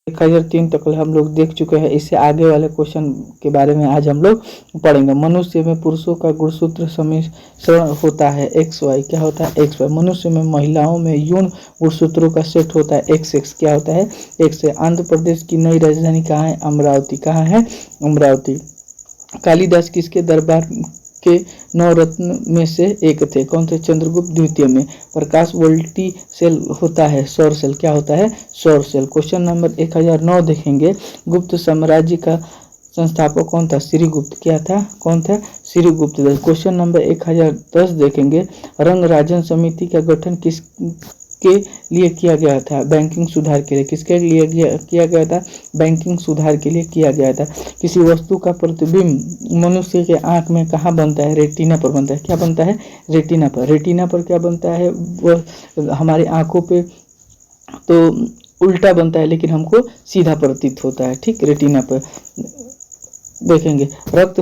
1003 तक हम लोग देख चुके हैं। इससे आगे वाले क्वेश्चन के बारे में आज हम लोग पढ़ेंगे। मनुष्य में पुरुषों का गुणसूत्र सम्मिश्रण होता है XY, क्या होता है XY। मनुष्य में महिलाओं में यौन गुणसूत्रों का सेट होता है XX, क्या होता है XX। आंध्र प्रदेश की नई राजधानी कहाँ है? अमरावती। कहाँ है? अमरावती। कालिदास किसके दरबार के 9 रत्न में से एक थे? कौन थे? चंद्रगुप्त द्वितीय में। प्रकाश वोल्टी सेल होता है सौर सेल, क्या होता है? सौर सेल। क्वेश्चन नंबर 1009 देखेंगे। गुप्त साम्राज्य का संस्थापक कौन था? श्रीगुप्त। क्या था? कौन था? श्रीगुप्त। क्वेश्चन नंबर 1010 देखेंगे। रंग राजन समिति का गठन किस के लिए किया गया था? बैंकिंग सुधार के लिए। किसके लिए किया गया था? बैंकिंग सुधार के लिए किया गया था। किसी वस्तु का प्रतिबिंब मनुष्य के आंख में कहाँ बनता है? रेटिना पर बनता है। क्या बनता है? रेटिना पर। रेटिना पर क्या बनता है? वह हमारी आंखों पे तो उल्टा बनता है, लेकिन हमको सीधा प्रतीत होता है, ठीक, रेटिना पर। देखेंगे रक्त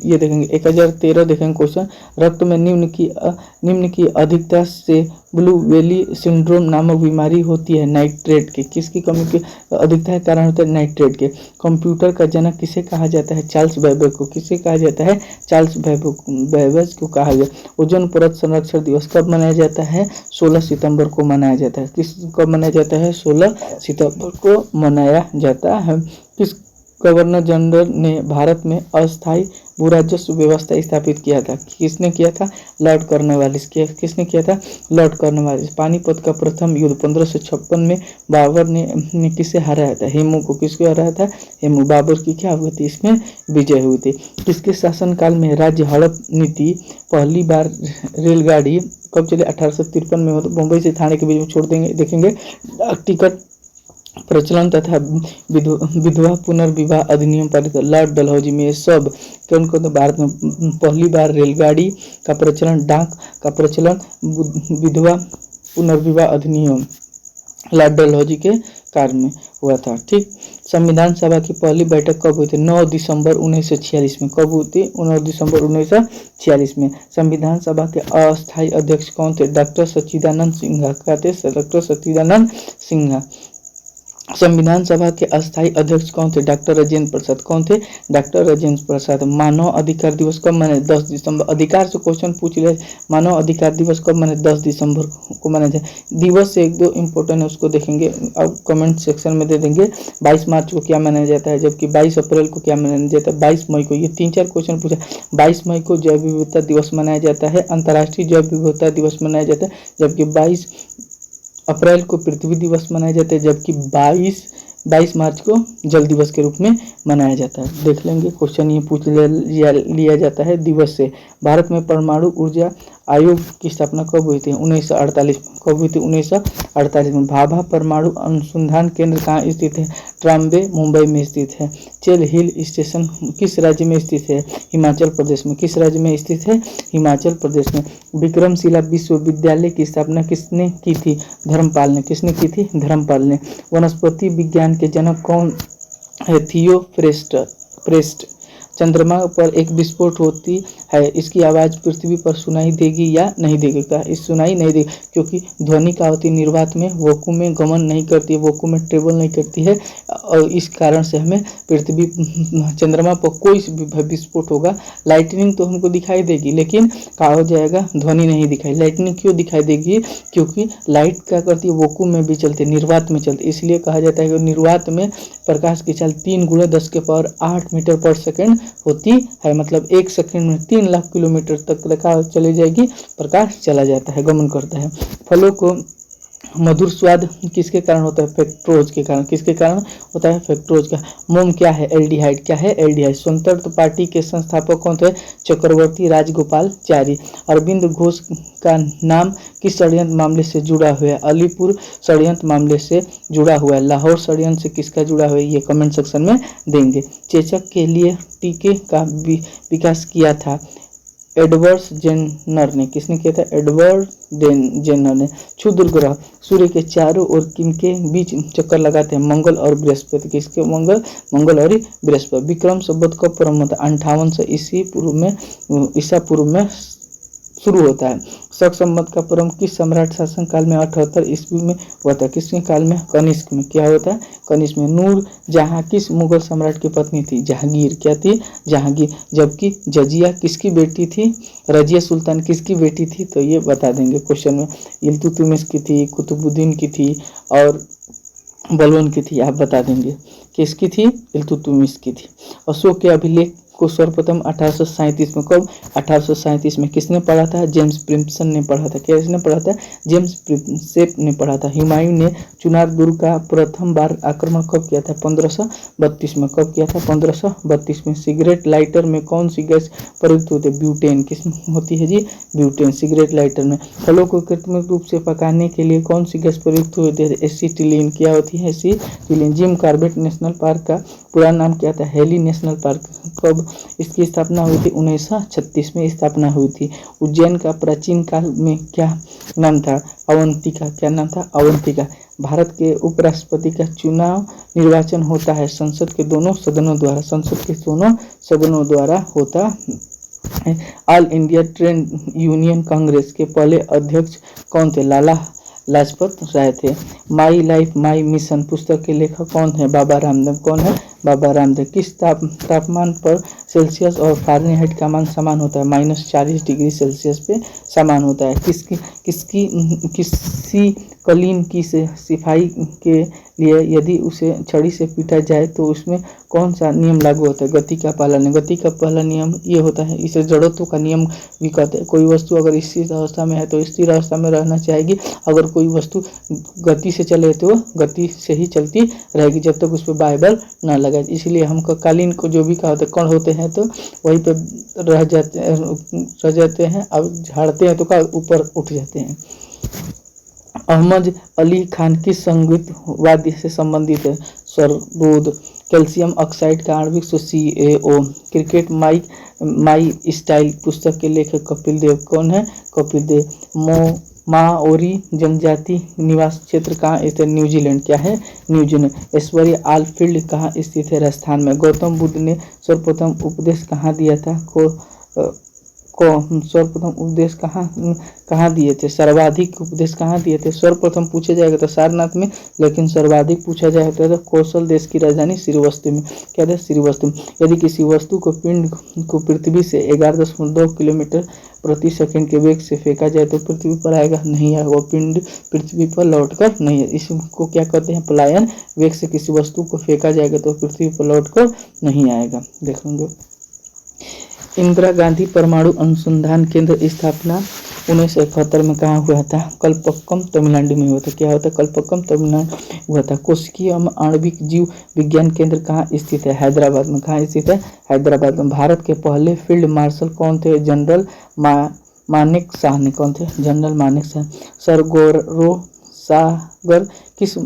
ये देखेंगे 1013 देखेंगे क्वेश्चन। रक्त में निम्न की अधिकता से ब्लू वेली सिंड्रोम नामक बीमारी होती है नाइट्रेट की। किसकी कमी की अधिकता के कारण होता है? नाइट्रेट के। कंप्यूटर का जनक किसे कहा जाता है? चार्ल्स बैबेज को। किसे कहा जाता है? चार्ल्स बैबेज को कहा जाता है। ओजोन परत संरक्षण दिवस कब मनाया जाता है? 16 सितंबर को मनाया जाता है। कब मनाया जाता है? 16 सितंबर को मनाया जाता है। किस गवर्नर जनरल ने भारत में अस्थायी भू राजस्व व्यवस्था स्थापित किया था? किसने किया था? Lord Cornwallis. किसने किया था? Lord Cornwallis. पानीपत का प्रथम युद्ध 1556 में बाबर ने किसे हराया था? हेमू को। किसको हराया था? हेमू। बाबर की क्या हुई थी? इसमें विजय हुई थी। किसके शासनकाल में राज्य हड़प नीति पहली बार रेलगाड़ी कब चली? 1853 में हो। तो मुंबई से थाने के बीच में छोड़ देंगे। देखेंगे टिकट प्रचलन तथा विधवा पुनर्विवाह अधिनियम पारित लॉर्ड डलहौजी में। सब कौन कौन? भारत में पहली बार रेलगाड़ी का प्रचलन, डाक का प्रचलन, विधवा पुनर्विवाह अधिनियम लॉर्ड डलहौजी के कार्य में हुआ था, ठीक। संविधान सभा की पहली बैठक कब हुई थी? 9 दिसंबर 1946 में। कब हुई थी? 9 दिसंबर 1946 में। संविधान सभा के अस्थायी अध्यक्ष कौन थे? डॉक्टर सच्चिदानंद सिन्हा। कहते डॉक्टर सच्चिदानंद सिन्हा। संविधान सभा के अस्थायी अध्यक्ष कौन थे? डॉक्टर राजेंद्र प्रसाद। कौन थे? डॉक्टर राजेंद्र प्रसाद। मानव अधिकार दिवस कब मनाया? 10 दिसंबर। अधिकार से क्वेश्चन पूछ लिया। मानव अधिकार दिवस कब मनाया? 10 दिसंबर को मनाया जाए। दिवस से एक दो इंपॉर्टेंट है, उसको देखेंगे, अब कमेंट सेक्शन में दे देंगे। 22 मार्च को क्या मनाया जाता है, जबकि 22 अप्रैल को क्या मनाया जाता है? 22 मई को। ये 3-4 क्वेश्चन पूछा। 22 मई को जैव विविधता दिवस मनाया जाता है, अंतर्राष्ट्रीय जैव विविधता दिवस मनाया जाता है। जबकि 22 अप्रैल को पृथ्वी दिवस मनाया जाता है, जबकि 22 मार्च को जल दिवस के रूप में मनाया जाता है। देख लेंगे, क्वेश्चन ये पूछ लिया जाता है दिवस से। भारत में परमाणु ऊर्जा आयोग की स्थापना कब हुई थी? 1948 में। कब हुई थी? 1948 में। भाभा परमाणु अनुसंधान केंद्र कहाँ स्थित है? ट्राम्बे, मुंबई में स्थित है। चेल हिल स्टेशन किस राज्य में स्थित है? हिमाचल प्रदेश में। किस राज्य में स्थित है? हिमाचल प्रदेश में। विक्रमशिला विश्वविद्यालय की स्थापना किसने की थी? धर्मपाल ने। किसने की थी? धर्मपाल ने। वनस्पति विज्ञान के जनक कौन है? थियोफ्रेस्ट। चंद्रमा पर एक विस्फोट होती है, इसकी आवाज़ पृथ्वी पर सुनाई देगी या नहीं देगी? इस सुनाई नहीं देगी, क्योंकि ध्वनि का होती निर्वात में वैक्यूम में गमन नहीं करती है, वैक्यूम में ट्रेवल नहीं करती है, और इस कारण से हमें पृथ्वी चंद्रमा पर कोई विस्फोट होगा, लाइटनिंग तो हमको दिखाई देगी, लेकिन क्या हो जाएगा? ध्वनि नहीं दिखाई। लाइटनिंग क्यों दिखाई देगी? क्योंकि लाइट क्या करती है? वैक्यूम में भी चलती है, निर्वात में चलती है, इसलिए कहा जाता है कि निर्वात में प्रकाश की चाल 3 × 10⁸ मीटर पर सेकेंड होती है। मतलब 1 सेकंड में 3 लाख किलोमीटर तक चली जाएगी, प्रकाश चला जाता है, गमन करता है। फलों को मधुर स्वाद किसके कारण होता है? फ्रक्टोज के कारण। किसके कारण होता है? फ्रक्टोज का। मोम क्या है? एल्डिहाइड। क्या है? एल्डिहाइड। स्वतंत्र पार्टी के संस्थापक कौन थे? चक्रवर्ती राजगोपालचारी। अरविंद घोष का नाम किस षड्यंत्र मामले से जुड़ा हुआ है? अलीपुर षड्यंत्र मामले से जुड़ा हुआ है। लाहौर षड्यंत्र से किसका जुड़ा हुआ है? ये कमेंट सेक्शन में देंगे। चेचक के लिए टीके का विकास किया था एडवर्ड जेन्नर ने। किसने किया था? एडवर्ड जेन्नर ने। क्षुद्र ग्रह सूर्य के चारों ओर किनके बीच चक्कर लगाते हैं? मंगल और बृहस्पति। किसके? मंगल और बृहस्पति। विक्रम संवत कब प्रारंभ होता है? 5800 ईसा पूर्व में शुरू होता है। शक संवत का प्रारंभ किस सम्राट शासन काल में 78 ईस्वी में हुआ था? किसके काल में? कनिष्क में। क्या होता है? कनिष्क में। नूर जहां किस मुगल सम्राट की पत्नी थी? जहांगीर। क्या थी? जहांगीर। जबकि जजिया किसकी बेटी थी? रजिया सुल्तान किसकी बेटी थी? तो ये बता देंगे क्वेश्चन में। इल्तुतमिश की थी, कुतुबुद्दीन की थी और बलवन की थी। आप बता देंगे किसकी थी? इल्तुतमिश की थी। अशोक के अभिलेख को सर्वप्रथम 1837 में, कब? 1837 में। किसने पढ़ा था? जेम्स प्रिंपसन ने पढ़ा था। किसने पढ़ा था? जेम्स प्रिंसेप ने पढ़ा था। हुमायूं ने चुनार दुर्ग का प्रथम बार आक्रमण कब किया था? 1532 में। कब किया था? 1532 में। सिगरेट लाइटर में कौन सी गैस प्रयुक्त होती है? ब्यूटेन। किसमें होती है जी? ब्यूटेन सिगरेट लाइटर में। फलों को कृत्रिम रूप से पकाने के लिए कौन सी गैस प्रयुक्त होती है? एसिटिलीन। क्या होती है? Acetylene. Jim Corbett national park का पूरा नाम क्या था? Heli national park. कब इसकी स्थापना हुई थी? 1936 में स्थापना हुई थी। उज्जैन का प्राचीन काल में क्या नाम था? अवंतिका। क्या नाम था? अवंतिका। भारत के उपराष्ट्रपति का चुनाव निर्वाचन होता है संसद के दोनों सदनों द्वारा। संसद के दोनों सदनों द्वारा होता है। All India trade union Congress के पहले अध्यक्ष कौन थे? लाला लाजपत राय थे। माई लाइफ माई मिशन पुस्तक के लेखक कौन है? बाबा रामदेव। कौन है? बाबा रामदेव। किस तापमान पर सेल्सियस और फ़ारेनहाइट का मान समान होता है? -40 डिग्री सेल्सियस पे समान होता है। किसी कलीन की सिफाई के लिए यदि उसे छड़ी से पीटा जाए तो उसमें कौन सा नियम लागू होता है? गति का पहला नियम। गति का पहला नियम ये होता है, इसे जड़त्व का नियम भी कहते हैं। कोई वस्तु अगर स्थिर अवस्था में है तो स्थिर अवस्था में रहना चाहेगी, अगर कोई वस्तु गति से चले तो गति से ही चलती रहेगी जब तक उस पर बाह्य बल न लगे। इसलिए हम कालीन को जो भी कहा कण होते हैं तो वहीं पे रह जाते हैं, अब झाड़ते हैं तो का ऊपर उठ जाते हैं। अहमद अली खान किस संगीत वाद्य से संबंधित है? सरोद। कैल्शियम ऑक्साइड का आणविक सूत्र CaO। क्रिकेट माई स्टाइल पुस्तक के लेखक कपिल देव। कौन है? कपिल देव। माओरी जनजाति निवास क्षेत्र कहाँ स्थित है? न्यूजीलैंड। क्या है? न्यूजीलैंड। ऐश्वर्या आलफील्ड कहाँ स्थित है? राजस्थान में। गौतम बुद्ध ने सर्वप्रथम उपदेश कहाँ दिया था? सर्वप्रथम उपदेश कहाँ दिए थे? सर्वाधिक उपदेश कहाँ दिए थे? सर्वप्रथम पूछा जाएगा तो सारनाथ में, लेकिन सर्वाधिक पूछा जाएगा तो कौशल देश की राजधानी श्रीवस्तु में। क्या था? श्रीवस्तु। यदि किसी वस्तु को पिंड को पृथ्वी से 11.2 किलोमीटर प्रति सेकंड के वेग से फेंका जाए तो पृथ्वी पर आएगा? नहीं आएगा। वो पिंड पृथ्वी पर लौटकर नहीं है। इसको क्या कहते हैं? पलायन। वेग से किसी वस्तु को फेंका जाएगा तो पृथ्वी पर लौटकर नहीं आएगा। देखेंगे। इंदिरा गांधी परमाणु अनुसंधान केंद्र स्थापना 1971 में कहाँ हुआ था? कलपक्कम तमिलनाडु में हुआ था। क्या होता है? कलपक्कम तमिलनाडु हुआ था। कोशिकीय आणविक जीव विज्ञान केंद्र कहाँ स्थित है? हैदराबाद में। कहाँ स्थित है? हैदराबाद में। भारत के पहले फील्ड मार्शल कौन थे? जनरल मानेक शाह ने। कौन थे? जनरल मानेक शाह। सागर किस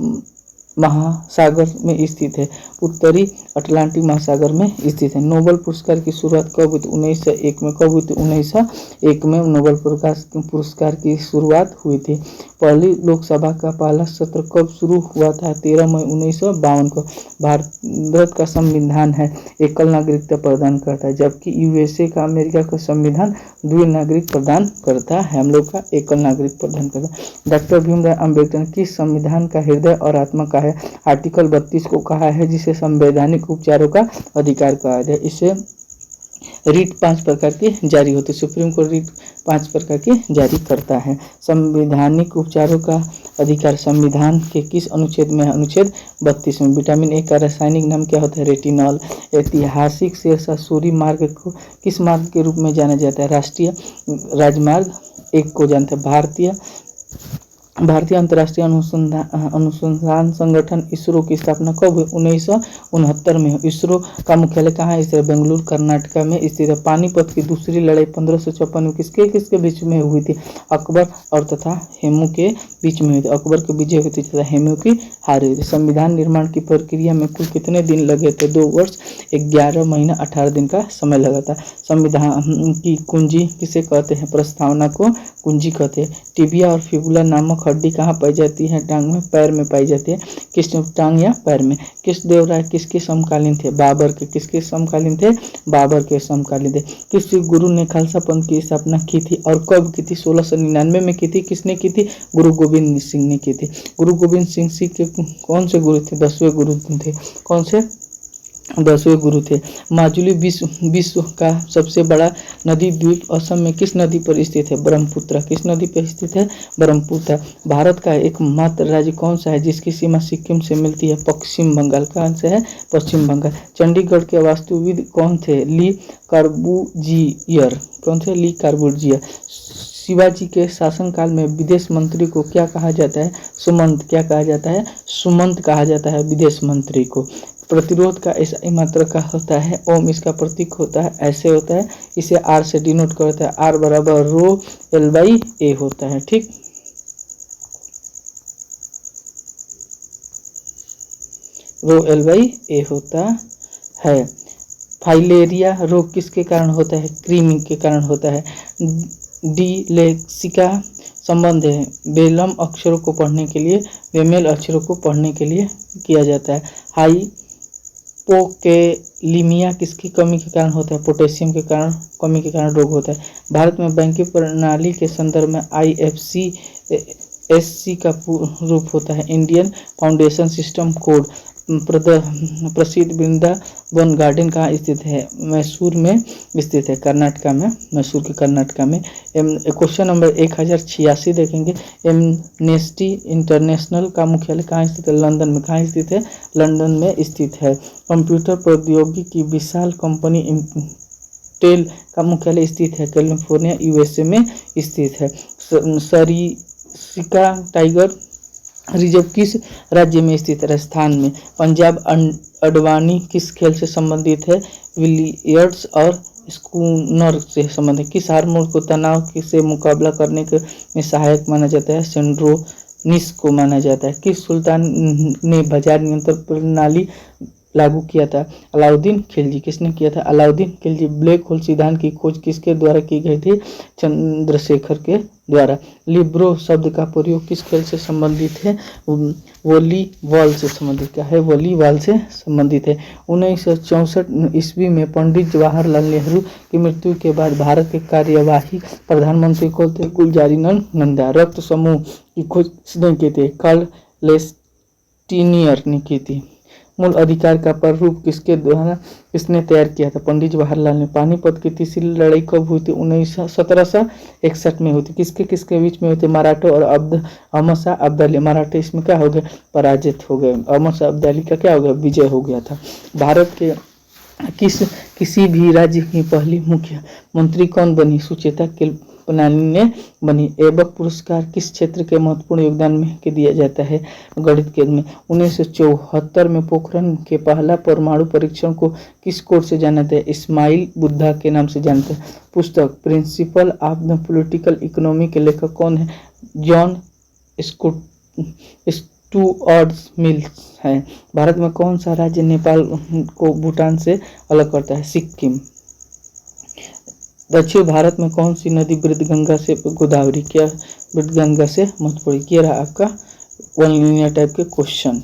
महासागर में स्थित है? उत्तरी अटलांटिक महासागर में स्थित है। नोबेल पुरस्कार की शुरुआत कब हुई थी? 1901 में। कब हुई थी? 1901 में नोबेल पुरस्कार की शुरुआत हुई थी। पहली लोकसभा का पहला सत्र कब शुरू हुआ था? 13 मई 1952 को। भारत का संविधान है एकल नागरिकता प्रदान करता है, जबकि USA का, अमेरिका का संविधान द्वि नागरिक प्रदान करता है। हम लोग का एकल नागरिक प्रदान करता है। डॉक्टर भीमराव अम्बेडकर किस संविधान का हृदय और आत्मा का है? आर्टिकल 32 को कहा है जिसे संवैधानिक उपचारों का अधिकार कहा जाए। इसे रीट 5 प्रकार की जारी होती है। सुप्रीम कोर्ट रीट 5 प्रकार की जारी करता है। संवैधानिक उपचारों का अधिकार संविधान के किस अनुच्छेद में है? अनुच्छेद 32 में। विटामिन ए का रासायनिक नाम क्या होता है? रेटिनॉल। ऐतिहासिक शेरशाह सूरी मार्ग को किस मार्ग के रूप में जाना जाता है? राष्ट्रीय राजमार्ग 1 को जानते हैं। भारतीय अंतर्राष्ट्रीय अनुसंधान संगठन इसरो की स्थापना कब हुई? 1969 में। इसरो का मुख्यालय कहाँ स्थित है? बेंगलुरु कर्नाटक में स्थित है। पानीपत की दूसरी लड़ाई 1556 में किसके बीच में हुई थी? अकबर और तथा हेमू के बीच में हुई थी। अकबर की विजय हुई थी तथा हुमायूं की हार हुई थी। संविधान निर्माण की प्रक्रिया में कुल कितने दिन लगे थे? 2 वर्ष 11 महीना 18 दिन का समय लगा था। संविधान की कुंजी किसे कहते हैं? प्रस्तावना को कुंजी कहते हैं। टिबिया और फिबुला नामक हड्डी कहाँ पाई जाती है? टांग में, पैर में पाई जाती है। किस टांग या पैर में? कृष्णदेवराय किसके समकालीन थे? बाबर के। किसके समकालीन थे? बाबर के समकालीन थे। किस गुरु ने खालसा पंथ की स्थापना की थी और कब की थी? 1699 में की थी। किसने की थी? गुरु गोविंद सिंह ने की थी। गुरु गोविंद सिंह के कौन से गुरु थे? 10वें गुरु थे। कौन से? 10वें गुरु थे। माजुली विश्व का सबसे बड़ा नदी द्वीप असम में किस नदी पर स्थित है? ब्रह्मपुत्र। किस नदी पर स्थित है? ब्रह्मपुत्र। भारत का एकमात्र राज्य कौन सा है जिसकी सीमा सिक्किम से मिलती है? पश्चिम बंगाल। कहाँ से है? पश्चिम बंगाल। चंडीगढ़ के वास्तुविद कौन थे? ली कार्बूजियर। कौन थे? ली कार्बूजियर। शिवाजी के शासनकाल में विदेश मंत्री को क्या कहा जाता है? सुमंत। क्या कहा जाता है? सुमंत कहा जाता है विदेश मंत्री को। प्रतिरोध का ऐसा मात्रा का होता है? ओम। इसका प्रतीक होता है ऐसे होता है, इसे आर से डिनोट करता है। आर बराबर रो एल बाई ए होता है। ठीक, रो एल बाई ए होता है। फाइलेरिया रोग किसके कारण होता है? कृमि के कारण होता है। डिलेक्सिका संबंध है बेलम अक्षरों को पढ़ने के लिए, बेमेल अक्षरों को पढ़ने के लिए किया जाता है। हाइपोकेलिमिया किसकी कमी के कारण होता है? पोटेशियम के कारण कमी के कारण रोग होता है। भारत में बैंकिंग प्रणाली के संदर्भ में IFSC का रूप होता है इंडियन फाउंडेशन सिस्टम कोड। प्रसिद्ध वृंदावन गार्डन कहाँ स्थित है? मैसूर में स्थित है, कर्नाटका में, मैसूर के कर्नाटका में। क्वेश्चन नंबर 1086 देखेंगे। एमनेस्टी इंटरनेशनल का मुख्यालय कहाँ स्थित है? लंदन में। कहाँ स्थित है? लंदन में स्थित है। कंप्यूटर प्रौद्योगिकी की विशाल कंपनी इंटेल का मुख्यालय स्थित है कैलिफोर्निया USA में स्थित है। सरिस्का टाइगर रिजर्व किस राज्य में स्थित है? राजस्थान में। पंजाब अडवाणी किस खेल से संबंधित है? बिलियर्ड्स और स्कूनर से संबंधित। किस हार्मोन को तनाव से मुकाबला करने में सहायक माना जाता है? सेंड्रोनिस को माना जाता है। किस सुल्तान ने बाजार नियंत्रण प्रणाली लागू किया था? अलाउद्दीन खिलजी। किसने किया था? अलाउद्दीन खिलजी। ब्लैक होल सिद्धांत की खोज किसके द्वारा की गई थी? चंद्रशेखर के द्वारा। लिब्रो शब्द का प्रयोग किस खेल से संबंधित है? वॉलीबॉल से संबंधित। क्या है? वॉलीबॉल से संबंधित है। 1964 ईस्वी में पंडित जवाहरलाल नेहरू की मृत्यु के बाद भारत के कार्यवाही प्रधानमंत्री कौन थे? गुलजारीलाल नंदा। रक्त समूह की खोज किसने की थी? कार्ल लेस्टिनियर ने की थी। मूल अधिकार का प्रारूप किसने तैयार किया था? पंडित जवाहरलाल ने। पानीपत की तीसरी लड़ाई कब हुई थी? 1761 में हुई थी। किसके किसके बीच में हुई थी? मराठा और अहमद शाह अब्दाली। मराठे इसमें क्या हो गए? पराजित हो गए। अहमद शाह अब्दाली का क्या हो गया? विजय हो गया था। भारत के किसी भी राज्य की पहली मुख्यमंत्री कौन बनी? सुचेता कृपलानी ने बनी। एबक पुरस्कार किस क्षेत्र के महत्वपूर्ण योगदान में के दिया जाता है? गणित के में। 1974 में पोखरण के पहला परमाणु परीक्षण को किस कोड से जाना जाता है? इस्माइल बुद्धा के नाम से जानते हैं। पुस्तक principle of the political economy के लेखक कौन है? जॉन स्टुअर्ट मिल है। भारत में कौन सा राज्य नेपाल को भूटान से अलग करता है? सिक्किम। दक्षिण भारत में कौन सी नदी वृद्धगंगा से गोदावरी? क्या वृद्धगंगा से महत्वपूर्ण? ये रहा आपका वन लिनियर टाइप के क्वेश्चन।